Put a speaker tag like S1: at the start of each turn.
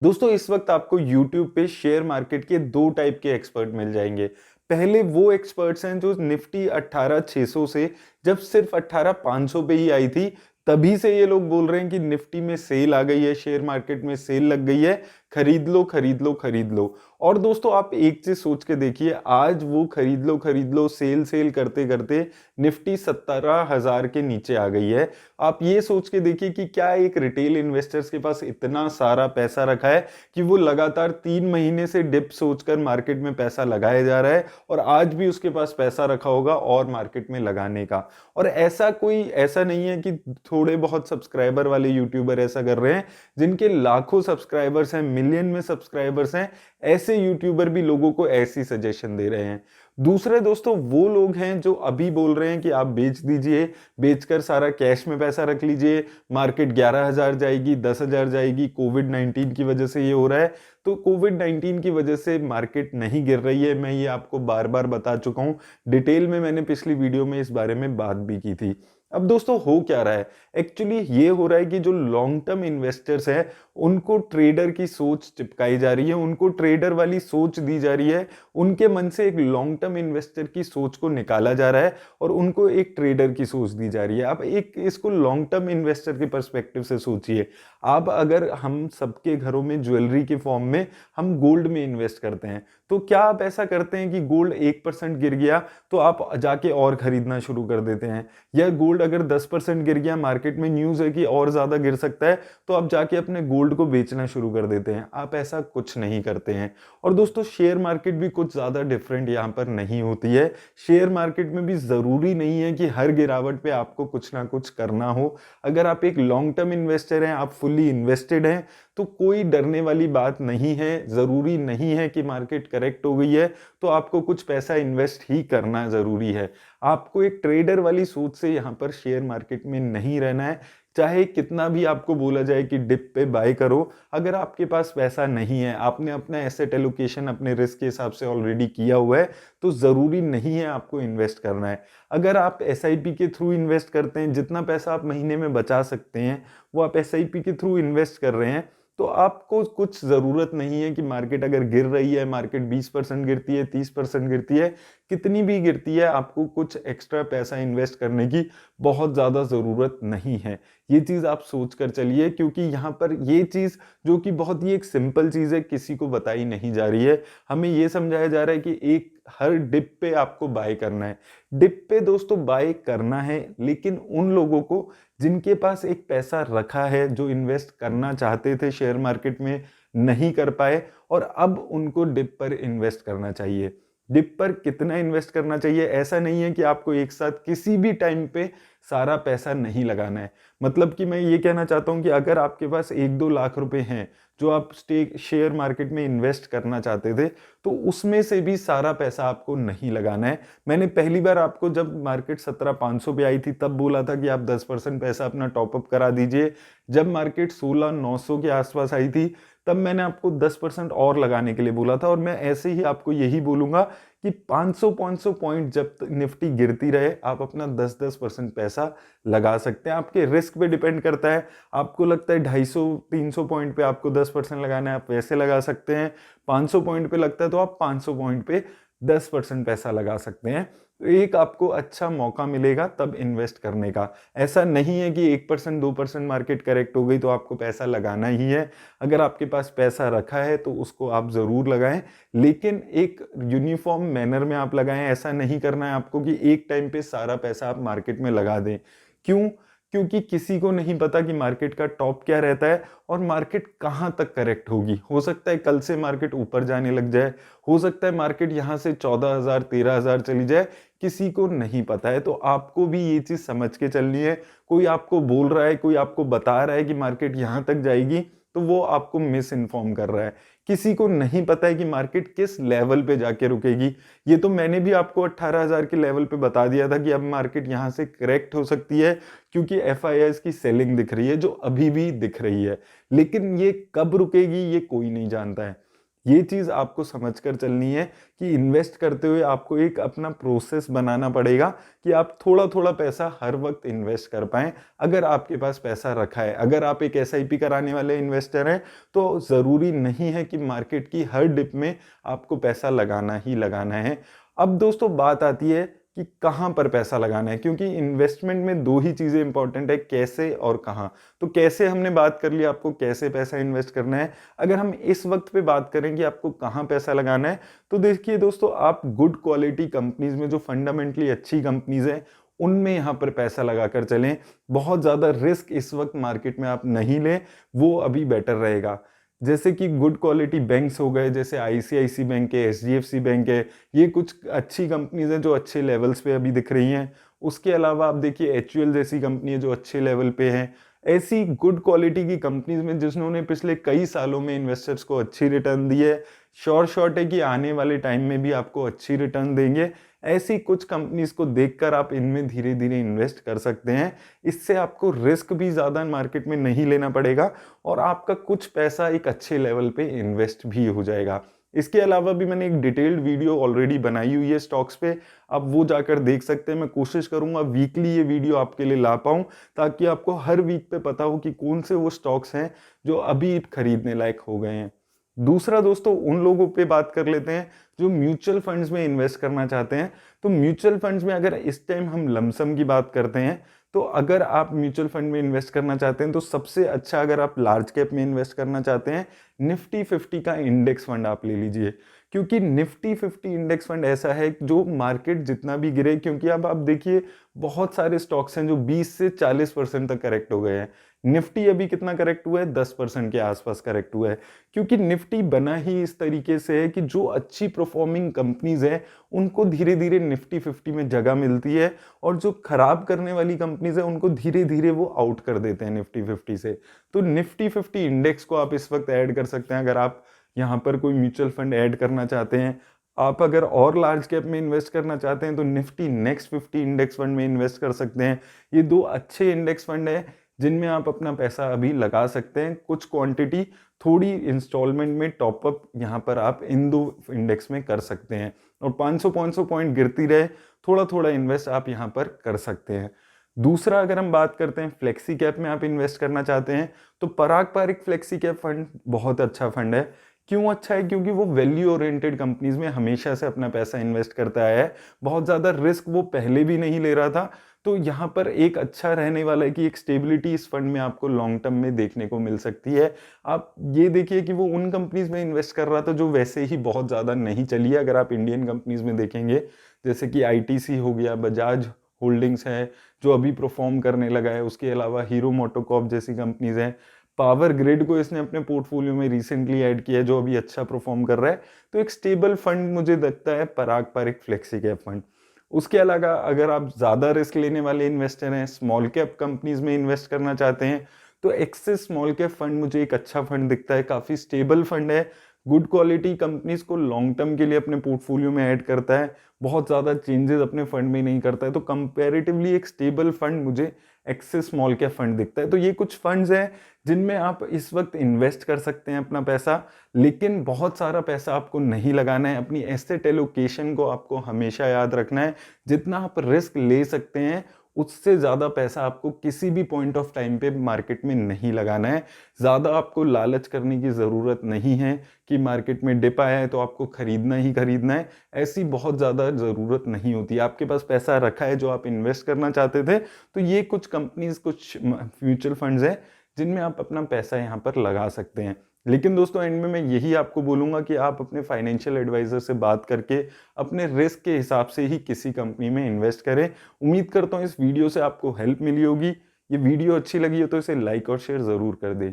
S1: दोस्तों इस वक्त आपको YouTube पे शेयर मार्केट के दो टाइप के एक्सपर्ट मिल जाएंगे। पहले वो एक्सपर्ट्स हैं जो निफ्टी 18,600 से जब सिर्फ 18,500 पे ही आई थी, तभी से ये लोग बोल रहे हैं कि निफ्टी में सेल आ गई है, शेयर मार्केट में सेल लग गई है, खरीद लो खरीद लो खरीद लो। और दोस्तों आप एक चीज सोच के देखिए, आज वो खरीद लो सेल सेल करते करते निफ्टी 17,000 के नीचे आ गई है। आप ये सोच के देखिए कि क्या एक रिटेल इन्वेस्टर्स के पास इतना सारा पैसा रखा है कि वो लगातार 3 महीने से डिप सोचकर मार्केट में पैसा लगाया जा रहा है और आज भी उसके पास पैसा रखा होगा और मार्केट में लगाने का। और ऐसा नहीं है कि थोड़े बहुत सब्सक्राइबर वाले यूट्यूबर ऐसा कर रहे हैं, जिनके लाखों सब्सक्राइबर्स हैं, मिलियन में सब्सक्राइबर्स हैं, ऐसे यूट्यूबर भी लोगों को ऐसी सजेशन दे रहे हैं। दूसरे दोस्तों वो लोग हैं जो अभी बोल रहे हैं कि आप बेच दीजिए, बेचकर सारा कैश में पैसा रख लीजिए, मार्केट 11,000 जाएगी, 10,000 जाएगी, कोविड 19 की वजह से ये हो रहा है। तो कोविड 19 की वजह से मार्केट नहीं गिर रही है, मैं ये आपको बार बार बता चुका हूं, डिटेल में मैंने पिछली वीडियो में इस बारे में बात भी की थी। अब दोस्तों हो क्या रहा है, एक्चुअली ये हो रहा है कि जो लॉन्ग टर्म इन्वेस्टर्स हैं उनको ट्रेडर की सोच चिपकाई जा रही है, उनको ट्रेडर वाली सोच दी जा रही है, उनके मन से एक लॉन्ग टर्म इन्वेस्टर की सोच को निकाला जा रहा है और उनको एक ट्रेडर की सोच दी जा रही है। आप एक इसको लॉन्ग टर्म इन्वेस्टर के पर्सपेक्टिव से सोचिए। आप अगर हम सबके घरों में ज्वेलरी के फॉर्म में हम गोल्ड में इन्वेस्ट करते हैं, तो क्या आप ऐसा करते हैं कि गोल्ड 1% गिर गया तो आप जाके और खरीदना शुरू कर देते हैं, या गोल्ड अगर 10% गिर गया, मार्केट में न्यूज है कि और ज्यादा गिर सकता है, तो आप जाके अपने गोल्ड को बेचना शुरू कर देते हैं? आप ऐसा कुछ नहीं करते हैं। और दोस्तों शेयर मार्केट भी कुछ ज्यादा डिफरेंट यहाँ पर नहीं होती है। शेयर मार्केट में भी जरूरी नहीं है कि हर गिरावट पे आपको कुछ ना कुछ करना हो। अगर आप एक लॉन्ग टर्म इन्वेस्टर हैं, आप फुल्ली इन्वेस्टेड हैं, तो कोई डरने वाली बात नहीं है। जरूरी नहीं है कि मार्केट करेक्ट हो गई है तो आपको कुछ पैसा इन्वेस्ट ही करना जरूरी है। आपको एक ट्रेडर वाली सोच से यहाँ पर शेयर मार्केट में नहीं रहना है। चाहे कितना भी आपको बोला जाए कि डिप पे बाय करो, अगर आपके पास पैसा नहीं है, आपने अपना एसेट एलोकेशन अपने रिस्क के हिसाब से ऑलरेडी किया हुआ है, तो जरूरी नहीं है आपको इन्वेस्ट करना है। अगर आप एसआईपी के थ्रू इन्वेस्ट करते हैं, जितना पैसा आप महीने में बचा सकते हैं वो आप एसआईपी के थ्रू इन्वेस्ट कर रहे हैं, तो आपको कुछ जरूरत नहीं है कि मार्केट अगर गिर रही है, मार्केट 20% गिरती है, 30% गिरती है, कितनी भी गिरती है, आपको कुछ एक्स्ट्रा पैसा इन्वेस्ट करने की बहुत ज्यादा जरूरत नहीं है। ये चीज आप सोच कर चलिए, क्योंकि यहाँ पर ये चीज जो कि बहुत ही एक सिंपल चीज है, किसी को बताई नहीं जा रही है। हमें ये समझाया जा रहा है कि एक हर डिप पे आपको बाय करना है। डिप पे दोस्तों बाय करना है, लेकिन उन लोगों को जिनके पास एक पैसा रखा है, जो इन्वेस्ट करना चाहते थे शेयर मार्केट में, नहीं कर पाए, और अब उनको डिप पर इन्वेस्ट करना चाहिए। डिप पर कितना इन्वेस्ट करना चाहिए, ऐसा नहीं है कि आपको एक साथ किसी भी टाइम पे सारा पैसा नहीं लगाना है। मतलब कि मैं ये कहना चाहता हूं कि अगर आपके पास 1-2 लाख रुपए हैं जो आप स्टेक शेयर मार्केट में इन्वेस्ट करना चाहते थे, तो उसमें से भी सारा पैसा आपको नहीं लगाना है। मैंने पहली बार आपको जब मार्केट 17,500 पे आई थी तब बोला था कि आप 10% पैसा अपना टॉपअप करा दीजिए। जब मार्केट 16,900 के आसपास आई थी तब मैंने आपको 10% और लगाने के लिए बोला था, और मैं ऐसे ही आपको यही बोलूंगा कि 500-500 पॉइंट जब तक निफ्टी गिरती रहे, आप अपना 10-10% पैसा लगा सकते हैं। आपके रिस्क पे डिपेंड करता है। आपको लगता है 250-300 पॉइंट पे आपको 10% लगाना है, आप वैसे लगा सकते हैं। 500 पॉइंट पे लगता है तो आप 500 पॉइंट पे 10% पैसा लगा सकते हैं। तो एक आपको अच्छा मौका मिलेगा तब इन्वेस्ट करने का। ऐसा नहीं है कि 1% 2% मार्केट करेक्ट हो गई तो आपको पैसा लगाना ही है। अगर आपके पास पैसा रखा है तो उसको आप जरूर लगाएं, लेकिन एक यूनिफॉर्म मैनर में आप लगाएं। ऐसा नहीं करना है आपको कि एक टाइम पे सारा पैसा आप मार्केट में लगा दें। क्यों? क्योंकि किसी को नहीं पता कि मार्केट का टॉप क्या रहता है और मार्केट कहां तक करेक्ट होगी। हो सकता है कल से मार्केट ऊपर जाने लग जाए, हो सकता है मार्केट यहां से 14,000 13,000 चली जाए, किसी को नहीं पता है। तो आपको भी ये चीज समझ के चलनी है। कोई आपको बोल रहा है, कोई आपको बता रहा है कि मार्केट यहां तक जाएगी, तो वो आपको मिस इन्फॉर्म कर रहा है। किसी को नहीं पता है कि मार्केट किस लेवल पे जाके रुकेगी। ये तो मैंने भी आपको 18,000 के लेवल पे बता दिया था कि अब मार्केट यहां से करेक्ट हो सकती है, क्योंकि एफआईआईज की सेलिंग दिख रही है, जो अभी भी दिख रही है। लेकिन ये कब रुकेगी ये कोई नहीं जानता है। ये चीज़ आपको समझकर चलनी है कि इन्वेस्ट करते हुए आपको एक अपना प्रोसेस बनाना पड़ेगा कि आप थोड़ा-थोड़ा पैसा हर वक़्त इन्वेस्ट कर पाएँ। अगर आपके पास पैसा रखा है, अगर आप एक एसआईपी कराने वाले इन्वेस्टर हैं, तो ज़रूरी नहीं है कि मार्केट की हर डिप में आपको पैसा लगाना ही लगाना है। अब दोस्तों बात आती है कि कहाँ पर पैसा लगाना है, क्योंकि इन्वेस्टमेंट में 2 ही चीज़ें इंपॉर्टेंट है, कैसे और कहाँ। तो कैसे हमने बात कर ली, आपको कैसे पैसा इन्वेस्ट करना है। अगर हम इस वक्त पे बात करें कि आपको कहाँ पैसा लगाना है, तो देखिए दोस्तों, आप गुड क्वालिटी कंपनीज में, जो फंडामेंटली अच्छी कंपनीज हैं, उनमें यहाँ पर पैसा लगाकर चलें। बहुत ज़्यादा रिस्क इस वक्त मार्केट में आप नहीं लें, वो अभी बेटर रहेगा। जैसे कि गुड क्वालिटी बैंक्स हो गए, जैसे आईसीआईसी बैंक है, एचडीएफसी बैंक है, ये कुछ अच्छी कंपनीज हैं जो अच्छे लेवल्स पे अभी दिख रही हैं। उसके अलावा आप देखिए एचयूएल जैसी कंपनी है जो अच्छे लेवल पे है। ऐसी गुड क्वालिटी की कंपनीज में जिन्होंने पिछले कई सालों में इन्वेस्टर्स को अच्छी रिटर्न दी है, श्योर शॉट है कि आने वाले टाइम में भी आपको अच्छी रिटर्न देंगे। ऐसी कुछ कंपनीज को देखकर आप इनमें धीरे धीरे इन्वेस्ट कर सकते हैं। इससे आपको रिस्क भी ज़्यादा मार्केट में नहीं लेना पड़ेगा और आपका कुछ पैसा एक अच्छे लेवल पे इन्वेस्ट भी हो जाएगा। इसके अलावा भी मैंने एक डिटेल्ड वीडियो ऑलरेडी बनाई हुई है स्टॉक्स पे, आप वो जाकर देख सकते हैं। मैं कोशिश करूंगा वीकली ये वीडियो आपके लिए ला पाऊं, ताकि आपको हर वीक पे पता हो कि कौन से वो स्टॉक्स हैं जो अभी खरीदने लायक हो गए हैं। दूसरा दोस्तों, उन लोगों पे बात कर लेते हैं जो म्यूचुअल फंड्स में इन्वेस्ट करना चाहते हैं। तो म्यूचुअल फंड्स में अगर इस टाइम हम लमसम की बात करते हैं, तो अगर आप म्यूचुअल फंड में इन्वेस्ट करना चाहते हैं तो सबसे अच्छा, अगर आप लार्ज कैप में इन्वेस्ट करना चाहते हैं, निफ्टी 50 का इंडेक्स फंड आप ले लीजिए। क्योंकि निफ्टी 50 इंडेक्स फंड ऐसा है जो मार्केट जितना भी गिरे, क्योंकि अब आप देखिए बहुत सारे स्टॉक्स हैं जो 20 से 40% तक करेक्ट हो गए हैं। निफ्टी अभी कितना करेक्ट हुआ है? 10% के आसपास करेक्ट हुआ है। क्योंकि निफ्टी बना ही इस तरीके से है कि जो अच्छी परफॉर्मिंग कंपनीज है उनको धीरे धीरे निफ्टी 50 में जगह मिलती है, और जो खराब करने वाली कंपनीज है उनको धीरे धीरे वो आउट कर देते हैं निफ्टी 50 से। तो निफ्टी 50 इंडेक्स को आप इस वक्त ऐड कर सकते हैं, अगर आप यहाँ पर कोई म्यूचुअल फंड ऐड करना चाहते हैं। आप अगर और लार्ज कैप में इन्वेस्ट करना चाहते हैं तो निफ्टी नेक्स्ट 50 इंडेक्स फंड में इन्वेस्ट कर सकते हैं। ये 2 अच्छे इंडेक्स फंड है जिनमें आप अपना पैसा अभी लगा सकते हैं। कुछ क्वांटिटी थोड़ी इंस्टॉलमेंट में टॉपअप यहाँ पर आप इन 2 इंडेक्स में कर सकते हैं, और 500-500 पॉइंट गिरती रहे, थोड़ा थोड़ा इन्वेस्ट आप यहाँ पर कर सकते हैं। दूसरा, अगर हम बात करते हैं फ्लेक्सी कैप में आप इन्वेस्ट करना चाहते हैं, तो पराग पारिक फ्लेक्सी कैप फंड बहुत अच्छा फंड है। क्यों अच्छा है? क्योंकि वो वैल्यू ओरिएंटेड कंपनीज में हमेशा से अपना पैसा इन्वेस्ट करता आया है। बहुत ज़्यादा रिस्क वो पहले भी नहीं ले रहा था। तो यहाँ पर एक अच्छा रहने वाला है कि एक स्टेबिलिटी इस फंड में आपको लॉन्ग टर्म में देखने को मिल सकती है। आप ये देखिए कि वो उन कंपनीज में इन्वेस्ट कर रहा था जो वैसे ही बहुत ज़्यादा नहीं चली है। अगर आप इंडियन कंपनीज में देखेंगे, जैसे कि आईटीसी हो गया, बजाज होल्डिंग्स है जो अभी परफॉर्म करने लगा है, उसके अलावा हीरो मोटोकॉर्प जैसी कंपनीज हैं, पावर ग्रिड को इसने अपने पोर्टफोलियो में रिसेंटली ऐड किया है जो अभी अच्छा परफॉर्म कर रहा है। तो एक स्टेबल फंड मुझे लगता है पराग पारिक फ्लेक्सी कैप फंड। उसके अलावा अगर आप ज़्यादा रिस्क लेने वाले इन्वेस्टर हैं, स्मॉल कैप कंपनीज में इन्वेस्ट करना चाहते हैं, तो एक्सिस स्मॉल कैप फंड मुझे एक अच्छा फंड दिखता है। काफ़ी स्टेबल फंड है, गुड क्वालिटी कंपनीज को लॉन्ग टर्म के लिए अपने पोर्टफोलियो में ऐड करता है, बहुत ज़्यादा चेंजेस अपने फंड में नहीं करता है। तो कंपैरेटिवली एक स्टेबल फंड मुझे एक्सिस स्मॉल कैप फंड दिखता है। तो ये कुछ फंड्स हैं जिनमें आप इस वक्त इन्वेस्ट कर सकते हैं अपना पैसा, लेकिन बहुत सारा पैसा आपको नहीं लगाना है। अपनी एसेट एलोकेशन को आपको हमेशा याद रखना है। जितना आप रिस्क ले सकते हैं उससे ज़्यादा पैसा आपको किसी भी पॉइंट ऑफ टाइम पे मार्केट में नहीं लगाना है। ज़्यादा आपको लालच करने की ज़रूरत नहीं है कि मार्केट में डिप आया है तो आपको खरीदना ही खरीदना है। ऐसी बहुत ज़्यादा ज़रूरत नहीं होती। आपके पास पैसा रखा है जो आप इन्वेस्ट करना चाहते थे, तो ये कुछ कंपनीज, कुछ म्यूचुअल फंड्स हैं जिनमें आप अपना पैसा यहाँ पर लगा सकते हैं। लेकिन दोस्तों, एंड में मैं यही आपको बोलूँगा कि आप अपने फाइनेंशियल एडवाइज़र से बात करके अपने रिस्क के हिसाब से ही किसी कंपनी में इन्वेस्ट करें। उम्मीद करता हूँ इस वीडियो से आपको हेल्प मिली होगी। ये वीडियो अच्छी लगी हो तो इसे लाइक और शेयर ज़रूर कर दें।